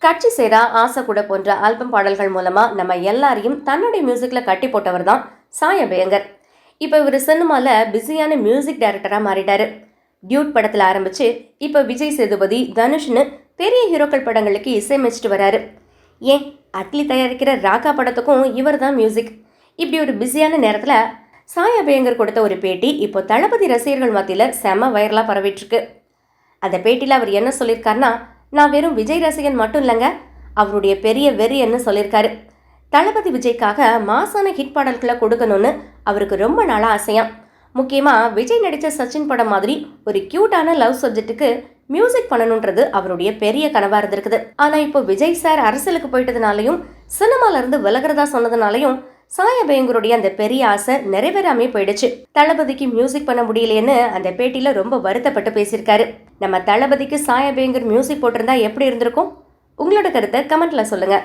கட்சி சேரா ஆசை கூட போன்ற ஆல்பம் பாடல்கள் மூலமா நம்ம எல்லாரையும் தன்னுடைய மியூசிக்ல கட்டி போட்டவர் தான் சாய் அபயங்கர். இப்ப இவர் சினிமால பிஸியான மியூசிக் டைரக்டரா மாறிட்டாரு. டியூட் படத்துல ஆரம்பிச்சு இப்ப விஜய் சேதுபதி, தனுஷ்னு பெரிய ஹீரோக்கள் படங்களுக்கு இசையமைச்சிட்டு வராரு. ஏன் அட்லி தயாரிக்கிற ராகா படத்துக்கும் இவர் தான் மியூசிக். இப்படி ஒரு பிஸியான நேரத்துல சாய் அபயங்கர் கொடுத்த ஒரு பேட்டி இப்போ தளபதி ரசிகர்கள் மத்தியில செம வைரலா பரவிட்டு இருக்கு. அந்த பேட்டியில் அவர் என்ன சொல்லியிருக்காருன்னா, நான் வெறும் விஜய் ரசிகன் மட்டும் இல்லைங்க, அவருடைய பெரிய வெறியன்னு சொல்லியிருக்காரு. தளபதி விஜய்க்காக மாசான ஹிட் பாடல்களை கொடுக்கணும்னு அவருக்கு ரொம்ப நாளாக ஆசையாம். முக்கியமாக விஜய் நடித்த சச்சின் படம் மாதிரி ஒரு கியூட்டான லவ் சப்ஜெக்ட்டுக்கு மியூசிக் பண்ணணுன்றது அவருடைய பெரிய கனவாக இருந்திருக்குது. ஆனால் இப்போ விஜய் சார் அரசியலுக்கு போயிட்டதுனாலையும் சினிமாலேருந்து விலகிறதா சொன்னதுனாலையும் சாய் அபயங்கருடைய அந்த பெரிய ஆசை நிறைவேறாமே போயிடுச்சு. தளபதிக்கு மியூசிக் பண்ண முடியலையேன்னு அந்த பேட்டியில ரொம்ப வருத்தப்பட்டு பேசியிருக்காரு. நம்ம தளபதிக்கு சாய் அபயங்கர் மியூசிக் போட்டிருந்தா எப்படி இருந்திருக்கும்? உங்களோட கருத்தை கமெண்ட்ல சொல்லுங்க.